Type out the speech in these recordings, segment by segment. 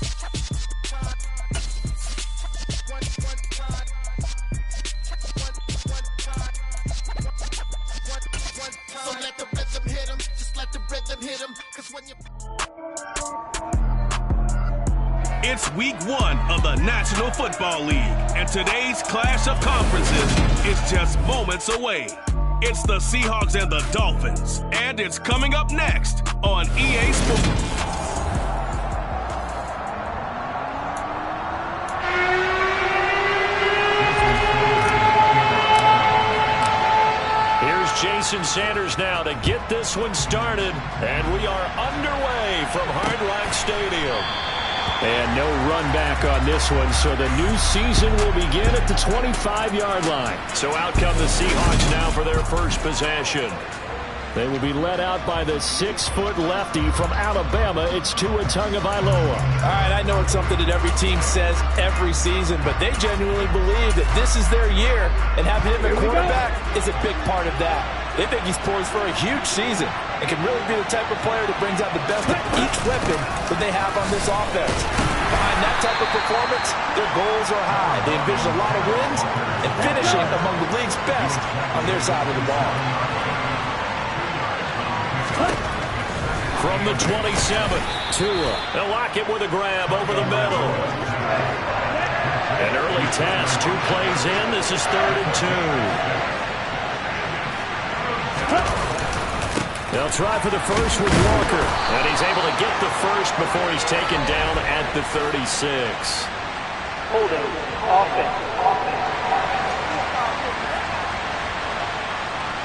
So let the rhythm hit him, just let the rhythm hit him, 'cause when you... It's week 1 of the National Football League, and today's clash of conferences is just moments away. It's the Seahawks and the Dolphins, and it's coming up next on EA Sports. Jason Sanders now to get this one started, and we are underway from Hard Rock Stadium. And no run back on this one, so the new season will begin at the 25-yard line. So out come the Seahawks now for their first possession. They will be led out by the 6-foot lefty from Alabama. It's Tua Tagovailoa. All right, I know it's something that every team says every season, but they genuinely believe that this is their year, and having him at quarterback is a big part of that. They think he's poised for a huge season and can really be the type of player that brings out the best of each weapon that they have on this offense. Behind that type of performance, their goals are high. They envision a lot of wins and finishing among the league's best on their side of the ball. From the 27, Tua. They'll lock it with a grab over the middle. An early test, 2 plays in. This is 3rd and 2. They'll try for the first with Walker. And he's able to get the first before he's taken down at the 36. Holding offense.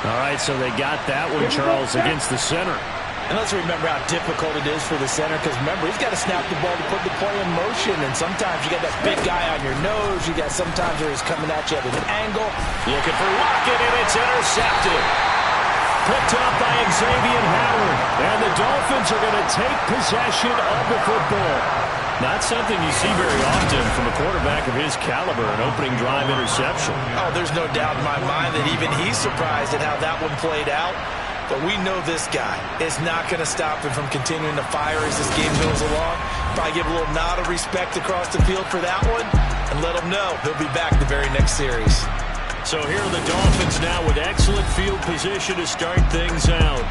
All right, so they got that one, Charles, against the center. And let's remember how difficult it is for the center, because remember, he's got to snap the ball to put the play in motion, and sometimes you got that big guy on your nose. You got sometimes where he's coming at you at an angle. Looking for Lockett, and it's intercepted. Picked up by Xavier Howard, and the Dolphins are going to take possession of the football. Not something you see very often from a quarterback of his caliber, an opening drive interception. Oh, there's no doubt in my mind that even he's surprised at how that one played out. But we know this guy is not going to stop him from continuing to fire as this game goes along. Probably give a little nod of respect across the field for that one and let him know he'll be back the very next series. So here are the Dolphins now with excellent field position to start things out.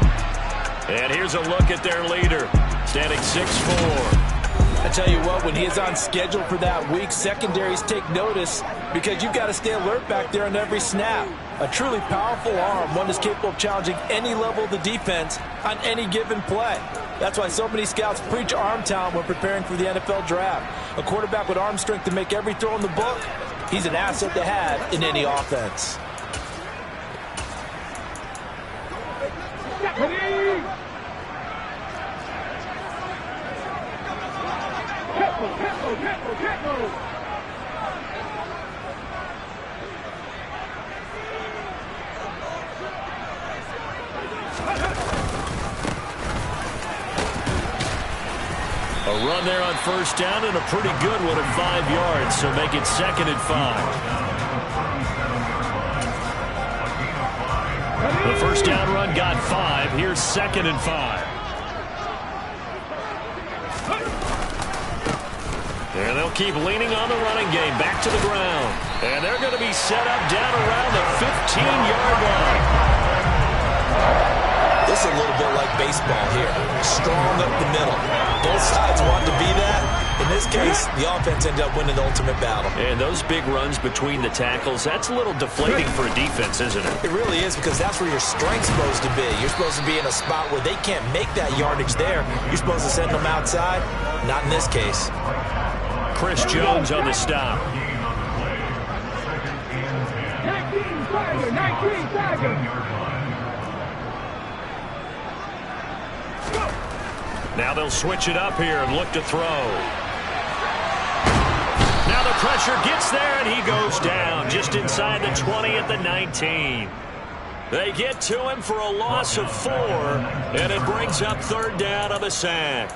And here's a look at their leader, standing 6'4". I tell you what, when he is on schedule for that week, secondaries take notice because you've got to stay alert back there on every snap. A truly powerful arm, one that's capable of challenging any level of the defense on any given play. That's why so many scouts preach arm talent when preparing for the NFL draft. A quarterback with arm strength to make every throw in the book, he's an asset to have in any offense. A run there on first down and a pretty good one at 5 yards, so make it 2nd and 5. The first down run got 5. Here's 2nd and 5. And they'll keep leaning on the running game. Back to the ground. And they're going to be set up down around the 15-yard line. This is a little bit like baseball here. Strong up the middle. Both sides want to be that. In this case, the offense ended up winning the ultimate battle. And those big runs between the tackles, that's a little deflating for a defense, isn't it? It really is, because that's where your strength's supposed to be. You're supposed to be in a spot where they can't make that yardage there. You're supposed to send them outside. Not in this case. Chris Jones on the stop. 19 Tiger. Now they'll switch it up here and look to throw. Now the pressure gets there, and he goes down just inside the 20 at the 19. They get to him for a loss of 4, and it brings up 3rd down on the sack.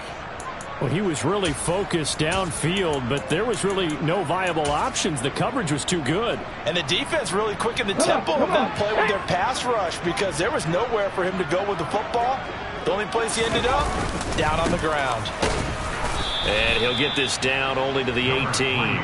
Well, he was really focused downfield, but there was really no viable options. The coverage was too good. And the defense really quickened the tempo of that play with their pass rush, because there was nowhere for him to go with the football. The only place he ended up, down on the ground. And he'll get this down only to the 18.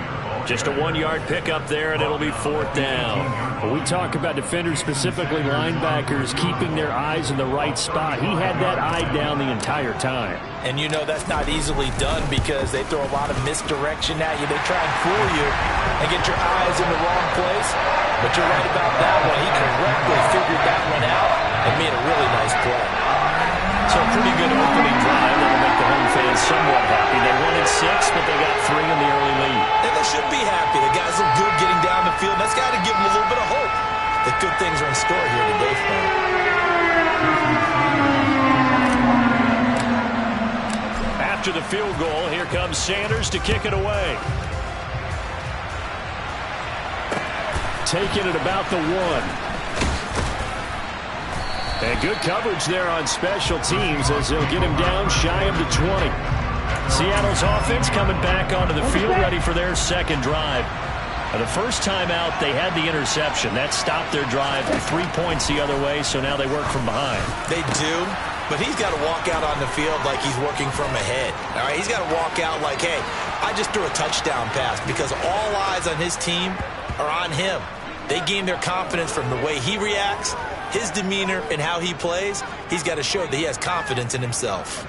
Just a 1-yard pickup there, and it'll be 4th down. When we talk about defenders, specifically linebackers, keeping their eyes in the right spot, he had that eye down the entire time. And you know that's not easily done because they throw a lot of misdirection at you. They try and fool you and get your eyes in the wrong place. But you're right about that one. He correctly figured that one out and made a really nice play. So a pretty good opening drive that'll make the home fans somewhat happy. They wanted 6, but they got 3 in the early lead. And they should be happy. The guys look good getting down the field. That's got to give them a little bit of hope that good things are in store here today for them. After the field goal, here comes Sanders to kick it away. Taking it about the 1. And good coverage there on special teams as they'll get him down shy of the 20. Seattle's offense coming back onto the field ready for their second drive. The first time out, they had the interception. That stopped their drive 3 points the other way, so now they work from behind. They do, but he's got to walk out on the field like he's working from ahead. All right, he's got to walk out like, hey, I just threw a touchdown pass because all eyes on his team are on him. They gain their confidence from the way he reacts, his demeanor, and how he plays. He's got to show that he has confidence in himself.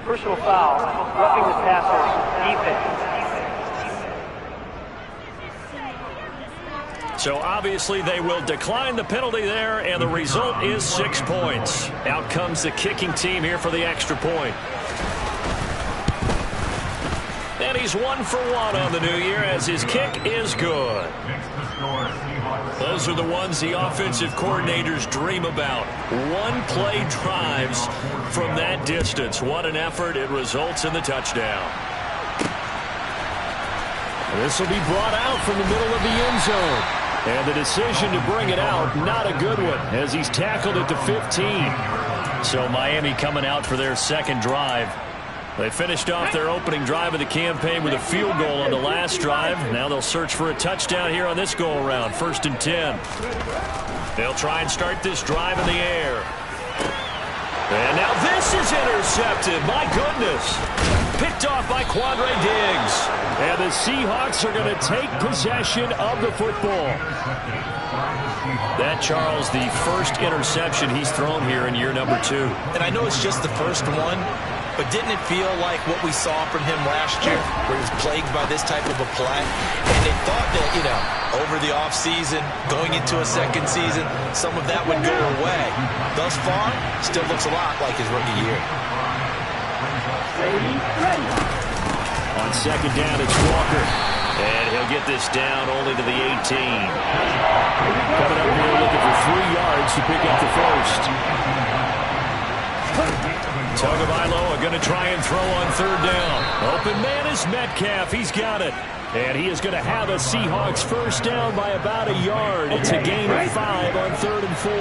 Personal foul, roughing the passer, defense. So obviously they will decline the penalty there, and the result is 6 points. Out comes the kicking team here for the extra point. And he's 1 for 1 on the new year as his kick is good. Those are the ones the offensive coordinators dream about. One-play drives from that distance. What an effort. It results in the touchdown. This will be brought out from the middle of the end zone. And the decision to bring it out, not a good one, as he's tackled at the 15. So Miami coming out for their second drive. They finished off their opening drive of the campaign with a field goal on the last drive. Now they'll search for a touchdown here on this go-around. 1st and 10. They'll try and start this drive in the air. And now this is intercepted. My goodness. Picked off by Quandre Diggs. And the Seahawks are going to take possession of the football. That, Charles, the first interception he's thrown here in year number 2. And I know it's just the first one, but didn't it feel like what we saw from him last year, where he was plagued by this type of a play? And they thought that, you know, over the offseason, going into a second season, some of that would go away. Thus far, still looks a lot like his rookie year. On second down, it's Walker. And he'll get this down only to the 18. Coming up here looking for 3 yards to pick up the first. Tagovailoa going to try and throw on 3rd down. Open man is Metcalf. He's got it. And he is going to have a Seahawks first down by about a yard. It's a gain of 5 on 3rd and 4.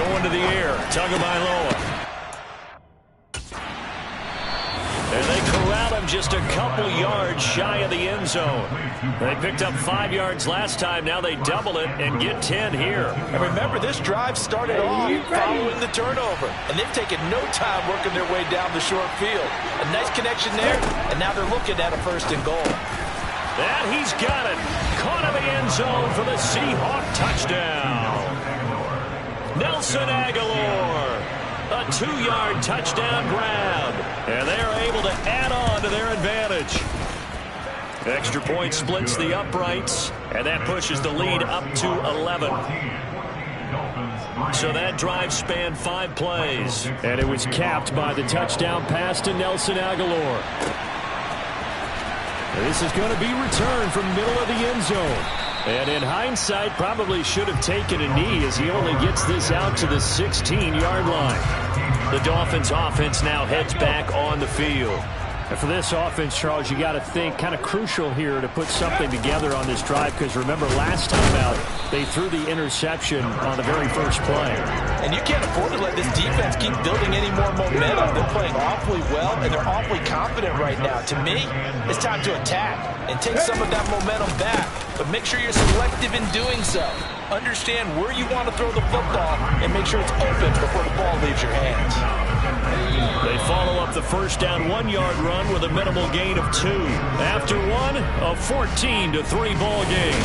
Going to the air. Tagovailoa. And they corral him just a couple yards shy of the end zone. They picked up 5 yards last time. Now they double it and get 10 here. And remember, this drive started off following the turnover. And they've taken no time working their way down the short field. A nice connection there, and now they're looking at a 1st and goal. And he's got it. Caught in the end zone for the Seahawk touchdown. Nelson Aguilar. A 2-yard touchdown grab. And they are able to add on to their advantage. Extra point splits the uprights, and that pushes the lead up to 11. So that drive spanned 5 plays. And it was capped by the touchdown pass to Nelson Aguilar. This is going to be returned from middle of the end zone. And in hindsight, probably should have taken a knee as he only gets this out to the 16-yard line. The Dolphins offense now heads back on the field. And for this offense, Charles, you got to think kind of crucial here to put something together on this drive, because remember last time out they threw the interception on the very first play. And you can't afford to let this defense keep building any more momentum. They're playing awfully well, and they're awfully confident right now. To me, it's time to attack and take some of that momentum back. But make sure you're selective in doing so. Understand where you want to throw the football and make sure it's open before the ball leaves your hands. They follow up the first down 1-yard run with a minimal gain of 2. After one, a 14-3 ball game.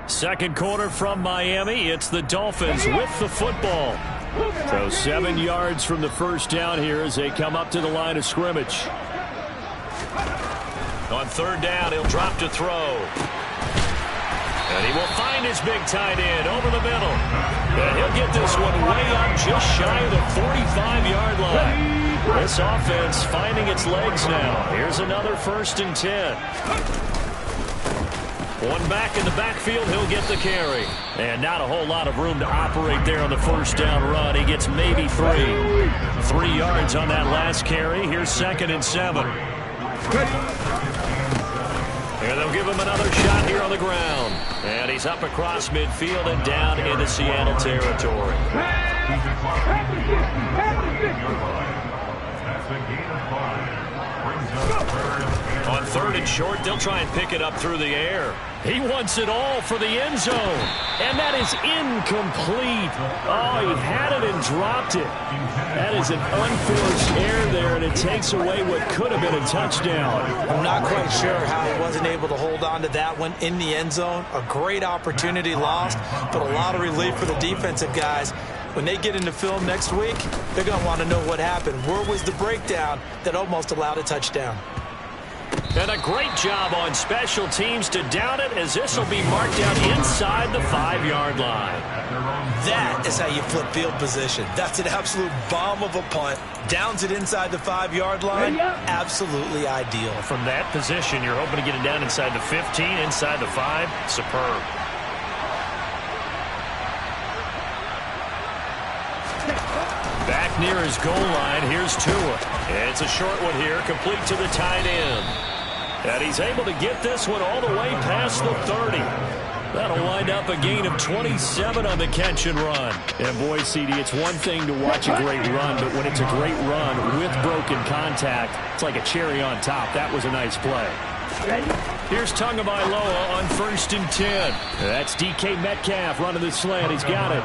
Second quarter from Miami. It's the Dolphins with the football. So 7 yards from the first down here as they come up to the line of scrimmage. On third down, he'll drop to throw. And he will find his big tight end over the middle. And he'll get this one way up just shy of the 45-yard line. This offense finding its legs now. Here's another 1st and 10. One back in the backfield, he'll get the carry. And not a whole lot of room to operate there on the first down run. He gets maybe 3. 3 yards on that last carry. Here's 2nd and 7. And they'll give him another shot here on the ground. And he's up across midfield and down into Seattle territory. On 3rd and short, they'll try and pick it up through the air. He wants it all for the end zone. And that is incomplete. Oh, he had it and dropped it. That is an unforced error there, and it takes away what could have been a touchdown. I'm not quite sure how he wasn't able to hold on to that one in the end zone. A great opportunity lost, but a lot of relief for the defensive guys. When they get into film next week, they're going to want to know what happened. Where was the breakdown that almost allowed a touchdown? And a great job on special teams to down it, as this will be marked out inside the 5-yard line. That is how you flip field position. That's an absolute bomb of a punt. Downs it inside the 5-yard line. Absolutely ideal. From that position, you're hoping to get it down inside the 15, inside the 5. Superb. Back near his goal line, here's Tua. It's a short one here, complete to the tight end. And he's able to get this one all the way past the 30. That'll wind up a gain of 27 on the catch and run. And boy, CD, it's one thing to watch a great run, but when it's a great run with broken contact, it's like a cherry on top. That was a nice play. Here's Tagovailoa on 1st and 10. That's DK Metcalf running the slant. He's got it.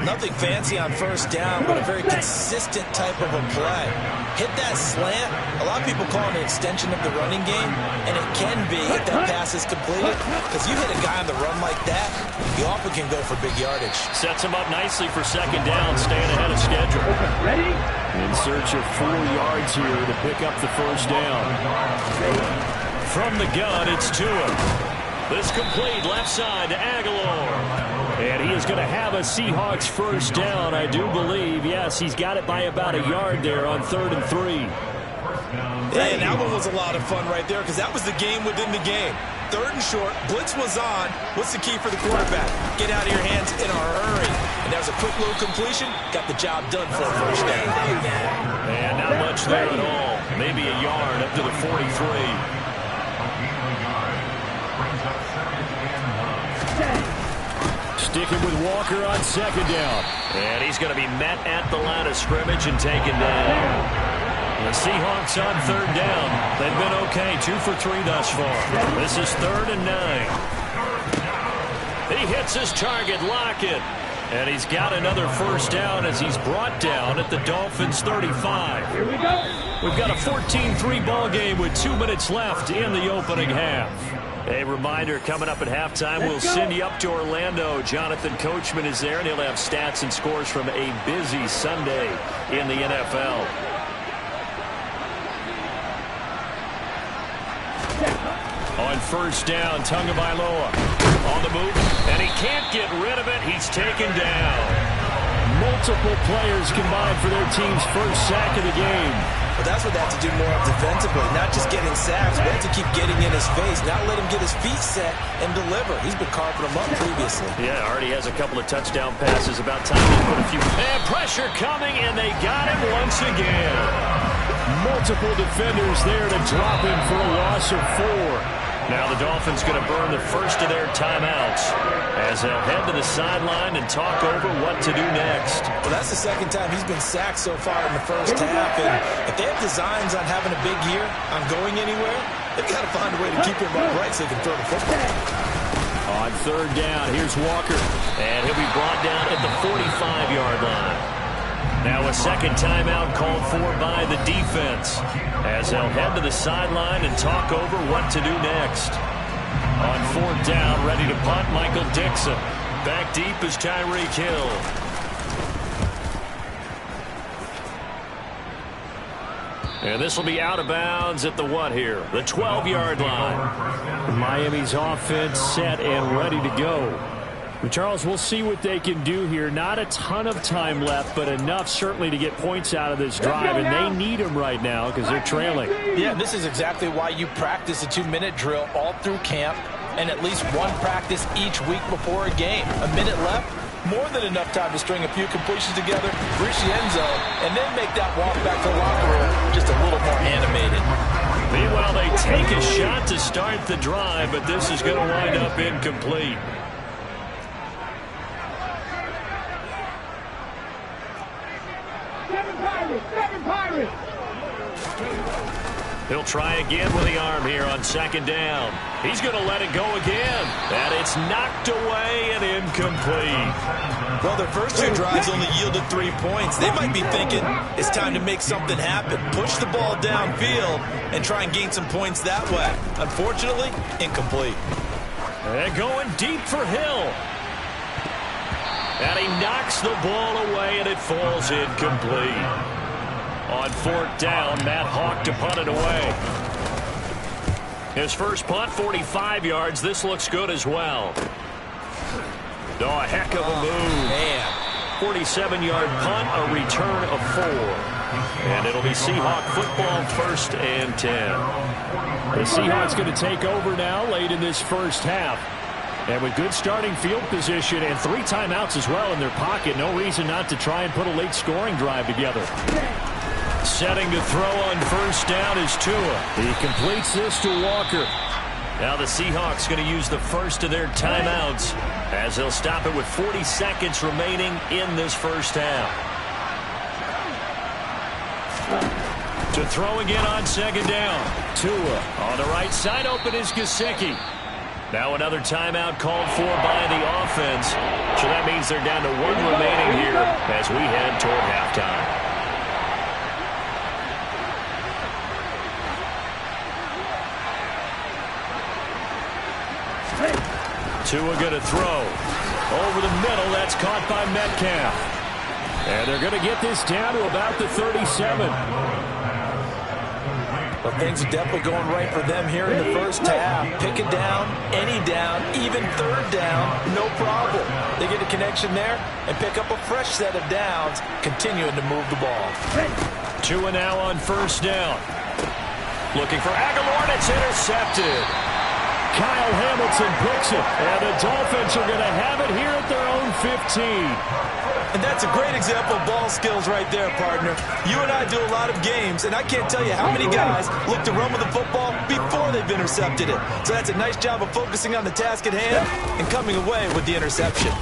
Nothing fancy on 1st down, but a very consistent type of a play. Hit that slant. A lot of people call it an extension of the running game, and it can be if that pass is completed, because you hit a guy on the run like that, you often can go for big yardage. Sets him up nicely for 2nd down, staying ahead of schedule. Ready? In search of 4 yards here to pick up the 1st down. From the gun, it's Tua. This complete left side to Aguilar. And he is going to have a Seahawks 1st down, I do believe. Yes, he's got it by about a yard there on 3rd and 3. And that one was a lot of fun right there, because that was the game within the game. 3rd and short, blitz was on. What's the key for the quarterback? Get out of your hands in a hurry. And that was a quick little completion. Got the job done for a 1st down. And not much there at all. Maybe a yard up to the 43. Sticking with Walker on 2nd down. And he's going to be met at the line of scrimmage and taken down. The Seahawks on 3rd down. They've been okay, 2 for 3 thus far. This is 3rd and 9. He hits his target, Lockett. And he's got another 1st down as he's brought down at the Dolphins 35. Here we go. We've got a 14-3 ball game with 2 minutes left in the opening half. A reminder, coming up at halftime, we'll send you up to Orlando. Jonathan Coachman is there, and he'll have stats and scores from a busy Sunday in the NFL. On 1st down, Tagovailoa on the move, and he can't get rid of it. He's taken down. Multiple players combined for their team's 1st sack of the game. But that's what they have to do more of defensively, not just getting sacks, but they have to keep getting in his face, not let him get his feet set and deliver. He's been carving them up previously. Yeah, already has a couple of touchdown passes. About time to put a few. And pressure coming, and they got him once again. Multiple defenders there to drop him for a loss of 4. Now the Dolphins going to burn the first of their timeouts as they'll head to the sideline and talk over what to do next. Well, that's the 2nd time he's been sacked so far in the 1st half. And if they have designs on having a big year, on going anywhere, they've got to find a way to keep him upright so they can throw the football. On third down, here's Walker. And he'll be brought down at the 45-yard line. Now a second timeout called for by the defense as they'll head to the sideline and talk over what to do next. On fourth down, ready to punt, Michael Dixon. Back deep is Tyreek Hill. And this will be out of bounds at the what here? The 12-yard line. Miami's offense set and ready to go. Charles, we'll see what they can do here. Not a ton of time left, but enough certainly to get points out of this drive, and they need them right now because they're trailing. Yeah, this is exactly why you practice a 2-minute drill all through camp and at least one practice each week before a game. A minute left, more than enough time to string a few completions together, reach the end zone, and then make that walk back to the locker room just a little more animated. Meanwhile, they take a shot to start the drive, but this is going to wind up incomplete. He'll try again with the arm here on second down. He's going to let it go again. And it's knocked away and incomplete. Well, their first two drives only yielded 3 points. They might be thinking it's time to make something happen. Push the ball downfield and try and gain some points that way. Unfortunately, incomplete. And going deep for Hill. And he knocks the ball away and it falls incomplete. On fourth down, Matt Hawk to punt it away. His first punt, 45 yards. This looks good as well. Oh, a heck of a move. Man. 47-yard punt, a return of 4. And it'll be Seahawk football, 1st and 10. The Seahawks going to take over now late in this first half. And with good starting field position and 3 timeouts as well in their pocket, no reason not to try and put a late scoring drive together. Setting to throw on first down is Tua. He completes this to Walker. Now the Seahawks going to use the first of their timeouts as they'll stop it with 40 seconds remaining in this first half. To throw again on second down. Tua on the right side, open is Gesicki. Now another timeout called for by the offense. So that means they're down to 1 remaining here as we head toward halftime. Tua going to throw. Over the middle, that's caught by Metcalf. And they're going to get this down to about the 37. Well, things are definitely going right for them here in the first half. Pick it down, any down, even third down, no problem. They get a connection there and pick up a fresh set of downs, continuing to move the ball. Tua now on first down. Looking for Aguilar, and it's intercepted. Kyle Hamilton picks it, and the Dolphins are going to have it here at their own 15. And that's a great example of ball skills right there, partner. You and I do a lot of games, and I can't tell you how many guys look to run with the football before they've intercepted it. So that's a nice job of focusing on the task at hand and coming away with the interception.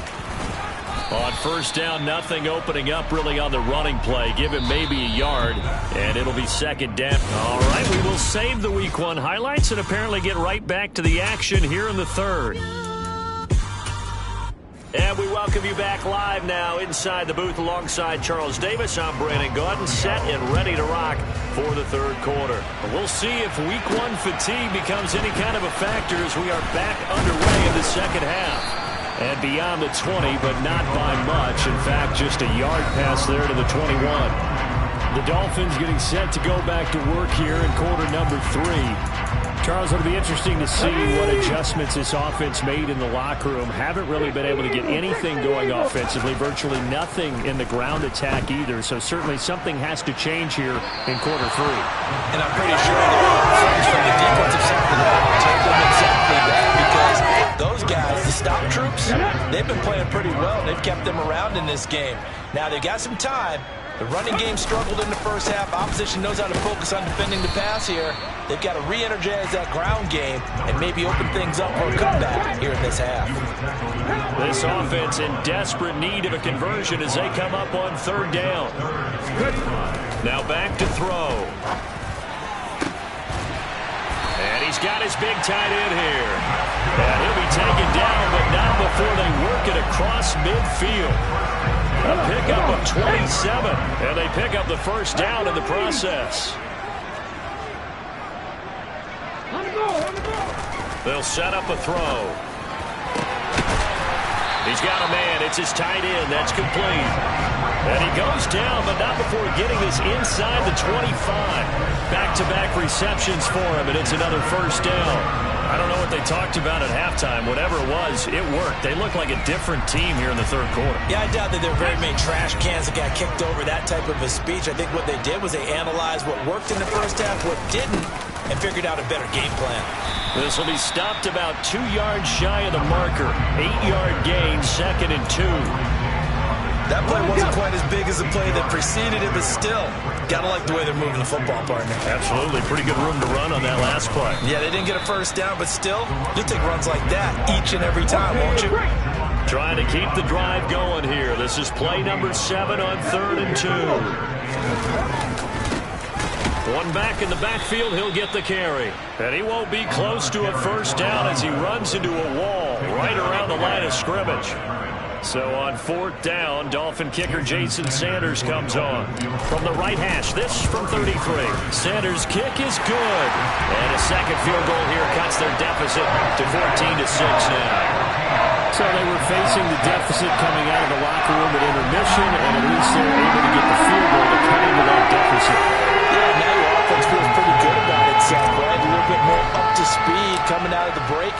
On first down, nothing opening up really on the running play. Give him maybe a yard, and it'll be second down. All right, we will save the Week 1 highlights and apparently get right back to the action here in the third. And we welcome you back live now inside the booth alongside Charles Davis. I'm Brandon Gaudin, set and ready to rock for the third quarter. We'll see if Week 1 fatigue becomes any kind of a factor as we are back underway in the second half. And beyond the 20, but not by much. In fact, just a yard pass there to the 21. The Dolphins getting set to go back to work here in quarter number 3. Charles, it'll be interesting to see what adjustments this offense made in the locker room. Haven't really been able to get anything going offensively. Virtually nothing in the ground attack either. So certainly something has to change here in quarter 3. And I'm pretty sure the friends from the defensive side of the ball told them exactly that, because those guys, the stop troops, they've been playing pretty well. They've kept them around in this game. Now they've got some time. The running game struggled in the first half. Opposition knows how to focus on defending the pass here. They've got to re-energize that ground game and maybe open things up for a comeback here in this half. This offense in desperate need of a conversion as they come up on third down. Now back to throw. And he's got his big tight end here. And he'll be taken down, but not before they work it across midfield. A pickup of 27, and they pick up the first down in the process. They'll set up a throw. He's got a man. It's his tight end. That's complete. And he goes down, but not before getting this inside the 25. Back-to-back receptions for him, and it's another first down. I don't know what they talked about at halftime. Whatever it was, it worked. They look like a different team here in the third quarter. Yeah, I doubt that there were very many trash cans that got kicked over, that type of a speech. I think what they did was they analyzed what worked in the first half, what didn't, and figured out a better game plan. This will be stopped about 2 yards shy of the marker. 8-yard gain, 2nd and 2. That play wasn't quite as big as the play that preceded it, but still, gotta like the way they're moving the football, partner. Absolutely. Pretty good room to run on that last play. Yeah, they didn't get a first down, but still, you'll take runs like that each and every time, won't you? Trying to keep the drive going here. This is play number 7 on 3rd and 2. One back in the backfield, he'll get the carry. And he won't be close to a first down as he runs into a wall right around the line of scrimmage. So on 4th down, Dolphin kicker Jason Sanders comes on. From the right hash, this from 33. Sanders' kick is good. And a second field goal here cuts their deficit to 14-6 now. So they were facing the deficit coming out of the locker room at intermission, and at least they were able to get the field goal to cut into that deficit. Yeah, now your offense feels pretty good about itself, right? A little bit more up to speed coming out of the break.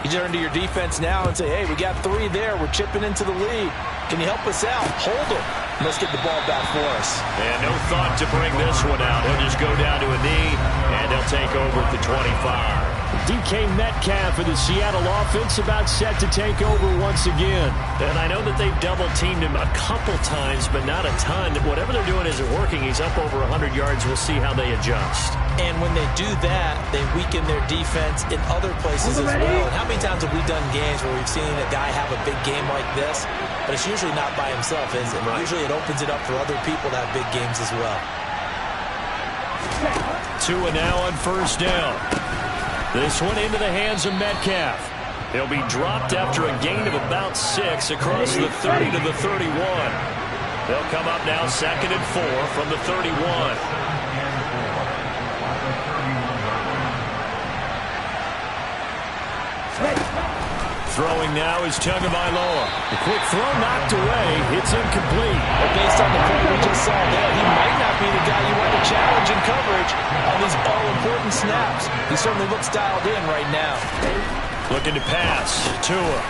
You turn to your defense now and say, hey, we got 3 there. We're chipping into the lead. Can you help us out? Hold them. Let's get the ball back for us. And no thought to bring this one out. He'll just go down to a knee, and he'll take over at the 25. DK Metcalf of the Seattle offense about set to take over once again. And I know that they've double-teamed him a couple times, but not a ton. Whatever they're doing isn't working. He's up over 100 yards. We'll see how they adjust. And when they do that, they weaken their defense in other places as well. And how many times have we done games where we've seen a guy have a big game like this, but it's usually not by himself, is it? Right. Usually it opens it up for other people to have big games as well. 2 and now on 1st down. This one into the hands of Metcalf. He'll be dropped after a gain of about 6 across the 30 to the 31. They'll come up now 2nd and 4 from the 31. Throwing now is Tagovailoa. The quick throw knocked away. It's incomplete. But based on the play we just saw there, he might not be the guy you want to challenge in coverage on these all-important snaps. He certainly looks dialed in right now. Looking to pass. Tua.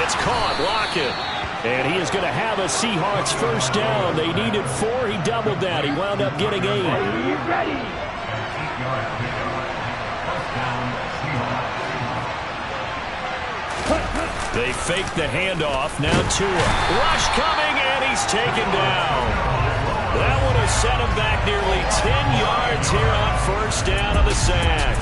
It's caught. Lockett. And he is going to have a Seahawks first down. They needed 4. He doubled that. He wound up getting 8. They fake the handoff. Now Tua. Rush coming, and he's taken down. That would have set him back nearly 10 yards here on 1st down of the sack.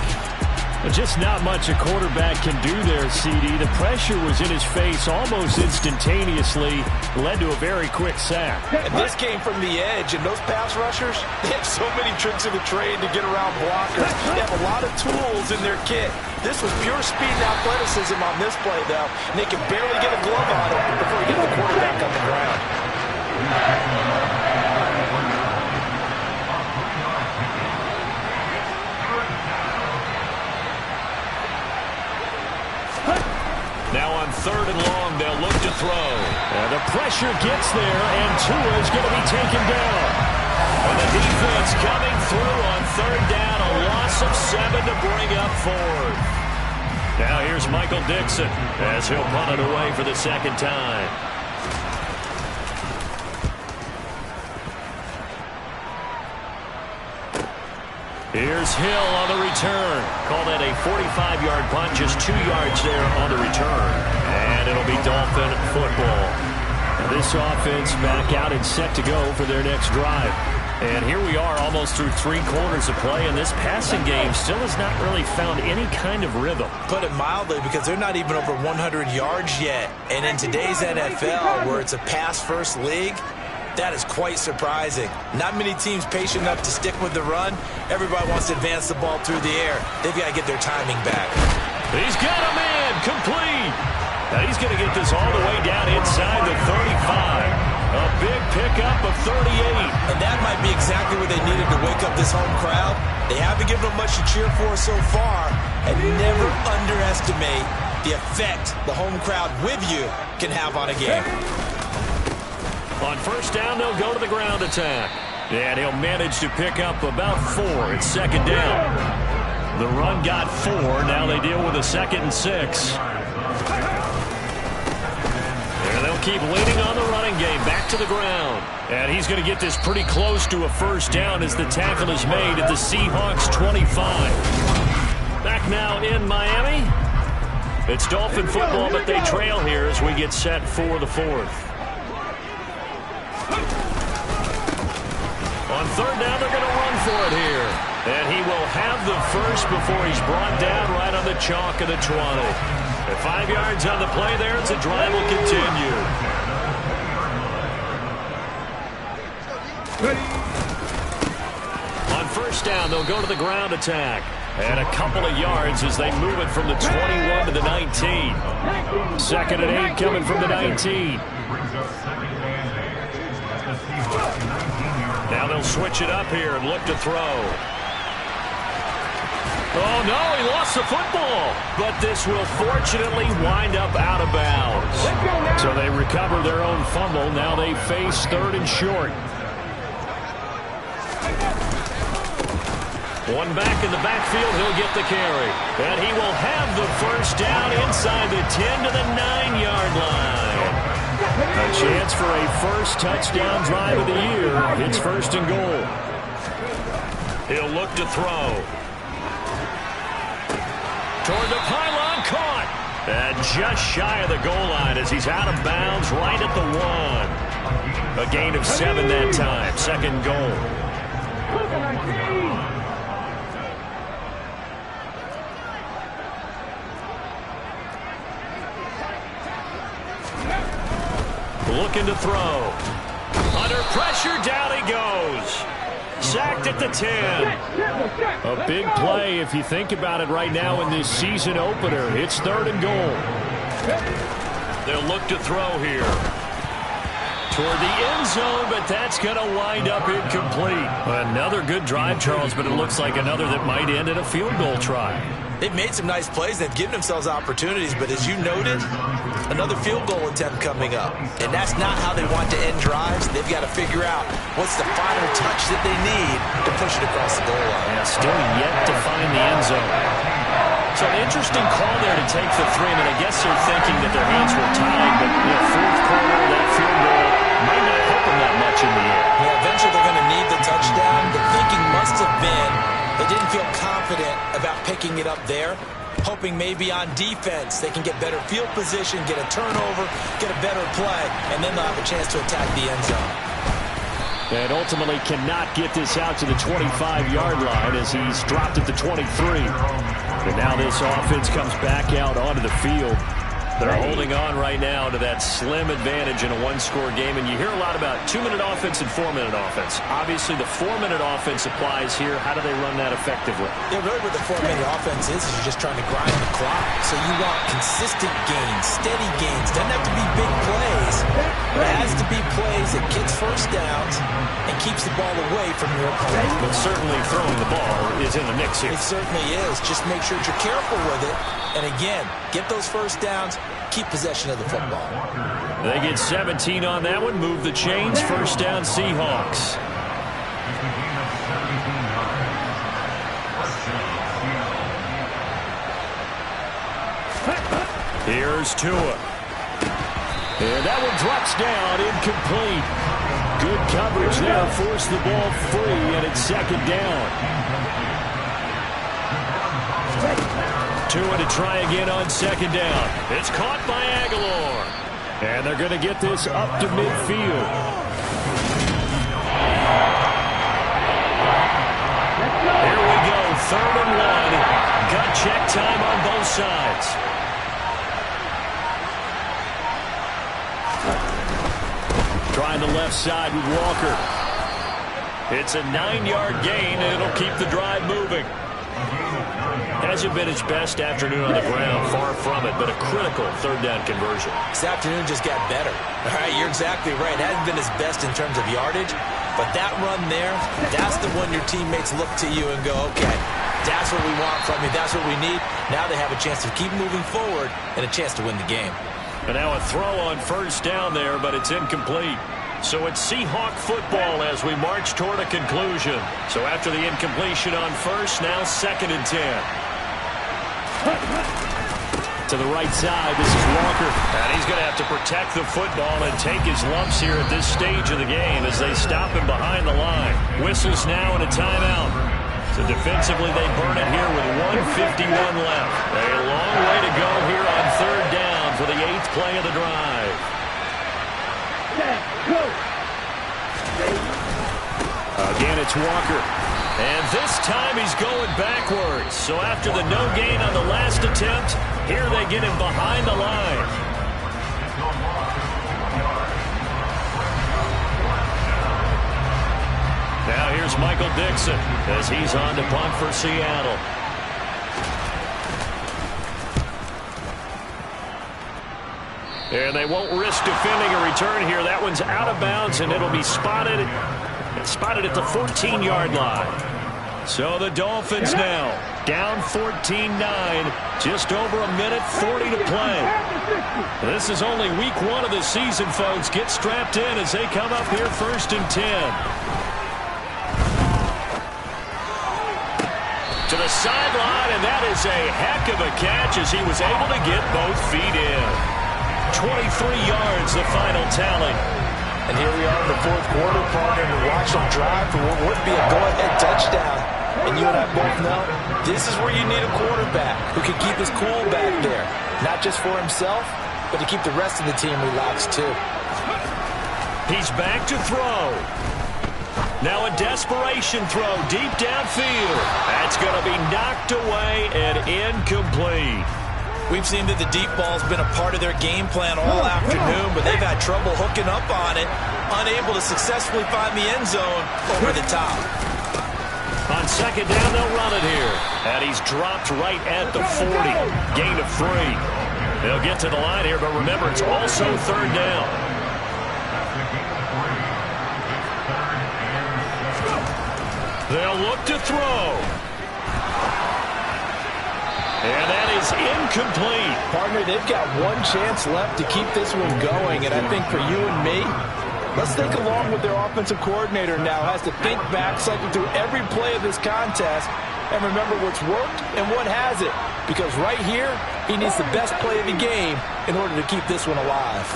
But just not much a quarterback can do there, CD. The pressure was in his face almost instantaneously. Led to a very quick sack. And this came from the edge, and those pass rushers, they have so many tricks in the trade to get around blockers. They have a lot of tools in their kit. This was pure speed and athleticism on this play, though. And they can barely get a glove on him before he gets the quarterback on the ground. Now on 3rd and long, they'll look to throw. And the pressure gets there, and Tua is going to be taken down. And the defense coming through on 3rd down, a loss of 7 to bring up 4th. Now here's Michael Dixon as he'll punt it away for the 2nd time. Here's Hill on the return. Call that a 45-yard punt, just 2 yards there on the return. And it'll be Dolphin football. Now this offense back out and set to go for their next drive. And here we are almost through 3 quarters of play, and this passing game still has not really found any kind of rhythm. Put it mildly, because they're not even over 100 yards yet. And in today's NFL, where it's a pass-first league, that is quite surprising. Not many teams patient enough to stick with the run. Everybody wants to advance the ball through the air. They've got to get their timing back. He's got a man complete. Now he's going to get this all the way down inside the 35. A big pickup of 38. And that might be exactly what they needed to wake up this home crowd. They haven't given them much to cheer for so far. And never underestimate the effect the home crowd with you can have on a game. On first down, they'll go to the ground attack. And he'll manage to pick up about 4. It's second down. The run got 4. Now they deal with a 2nd and 6. And they'll keep leaning on the running game. Back to the ground. And he's going to get this pretty close to a first down as the tackle is made at the Seahawks 25. Back now in Miami. It's Dolphin football, but they trail here as we get set for the 4th. On third down, they're going to run for it here. And he will have the first before he's brought down right on the chalk of the 20. At 5 yards on the play there, as the drive will continue. On first down, they'll go to the ground attack. And a couple of yards as they move it from the 21 to the 19. 2nd and 8 coming from the 19. Now they'll switch it up here and look to throw. Oh, no, he lost the football. But this will fortunately wind up out of bounds. So they recover their own fumble. Now they face 3rd and short. One back in the backfield, he'll get the carry. And he will have the first down inside the 10 to the 9-yard line. A chance for a first touchdown drive of the year. It's 1st and goal. He'll look to throw. Toward the pylon, caught. And just shy of the goal line as he's out of bounds right at the 1. A gain of 7 that time. 2nd goal. Looking to throw. Under pressure, down he goes. Sacked at the 10. A big play if you think about it right now in this season opener. It's 3rd and goal. They'll look to throw here. Toward the end zone, but that's going to wind up incomplete. Another good drive, Charles, but it looks like another that might end in a field goal try. They've made some nice plays. They've given themselves opportunities, but as you noted, another field goal attempt coming up. And that's not how they want to end drives. They've got to figure out what's the final touch that they need to push it across the goal line. Yeah, still yet to find the end zone. So an interesting call there to take the 3. And I guess they're thinking that their hands were tied, but 4th quarter, that field goal might not help them that much in the end. Yeah, eventually they're going to need the touchdown. The thinking must have been they didn't feel confident about picking it up there, hoping maybe on defense they can get better field position, get a turnover, get a better play, and then they'll have a chance to attack the end zone. And ultimately cannot get this out to the 25-yard line as he's dropped at the 23. And now this offense comes back out onto the field. They're holding on right now to that slim advantage in a 1-score game. And you hear a lot about 2-minute offense and 4-minute offense. Obviously, the 4-minute offense applies here. How do they run that effectively? Yeah, really what the 4-minute offense is you're just trying to grind the clock. So you want consistent gains, steady gains. Doesn't have to be big plays, but it has to be plays that gets first downs and keeps the ball away from your opponent. But certainly throwing the ball is in the mix here. It certainly is. Just make sure you're careful with it. And again, get those first downs, keep possession of the football. They get 17 on that one, move the chains, first down Seahawks. Here's Tua. And that one drops down, incomplete. Good coverage there, forced the ball free, and it's 2nd down. Tua to try again on 2nd down. It's caught by Aguilar. And they're going to get this up to midfield. Here we go, 3rd and 1. Gut check time on both sides. Trying the left side with Walker. It's a 9-yard gain, and it'll keep the drive moving. Hasn't been his best afternoon on the ground, far from it, but a critical third down conversion. This afternoon just got better. All right, you're exactly right. It hasn't been his best in terms of yardage, but that run there, that's the one your teammates look to you and go, okay, that's what we want from you. That's what we need. Now they have a chance to keep moving forward and a chance to win the game. And now a throw on first down there, but it's incomplete. So it's Seahawk football as we march toward a conclusion. So after the incompletion on first, now 2nd and 10. To the right side, this is Walker. And he's going to have to protect the football and take his lumps here at this stage of the game as they stop him behind the line. Whistles now and a timeout. So defensively, they burn it here with 1:51 left. A long way to go here on third down for the 8th play of the drive. Again, it's Walker. And this time he's going backwards. So after the no gain on the last attempt, here they get him behind the line. Now here's Michael Dixon as he's on to punt for Seattle. And they won't risk defending a return here. That one's out of bounds, and it'll be spotted at the 14-yard line. So the Dolphins now down 14-9, just over a minute 40 to play. This is only week 1 of the season, folks. Get strapped in as they come up here 1st and 10. To the sideline, and that is a heck of a catch as he was able to get both feet in. 23 yards, the final tally. And here we are in the 4th quarter, partner, and watch them drive for what would be a go-ahead touchdown. And you and I both know this is where you need a quarterback who can keep his cool back there. Not just for himself, but to keep the rest of the team relaxed too. He's back to throw. Now a desperation throw deep downfield. That's going to be knocked away and incomplete. We've seen that the deep ball's been a part of their game plan all afternoon, but they've had trouble hooking up on it, unable to successfully find the end zone over the top. On 2nd down, they'll run it here. And he's dropped right at the 40. Gain of 3. They'll get to the line here, but remember, it's also 3rd down. They'll look to throw. And that is incomplete. Partner, they've got one chance left to keep this one going, and I think for you and me, let's think along with their offensive coordinator now has to think back, cycle through every play of this contest, and remember what's worked and what hasn't. Because right here, he needs the best play of the game in order to keep this one alive.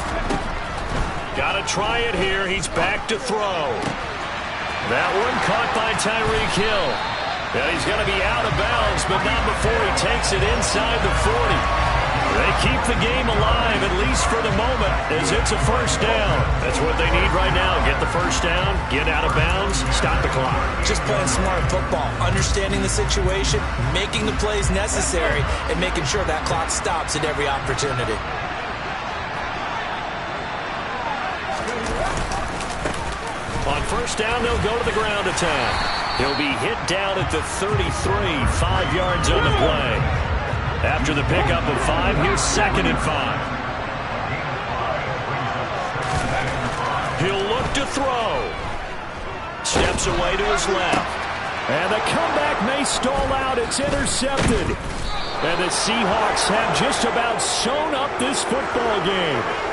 Got to try it here. He's back to throw. That one caught by Tyreek Hill. And he's going to be out of bounds, but not before he takes it inside the 40. They keep the game alive, at least for the moment, as it's a 1st down. That's what they need right now. Get the 1st down, get out of bounds, stop the clock. Just playing smart football, understanding the situation, making the plays necessary, and making sure that clock stops at every opportunity. On 1st down, they'll go to the ground attack. He'll be hit down at the 33, 5 yards on the play. After the pickup of 5, here's 2nd and 5. He'll look to throw. Steps away to his left. And the comeback may stall out. It's intercepted. And the Seahawks have just about sewn up this football game.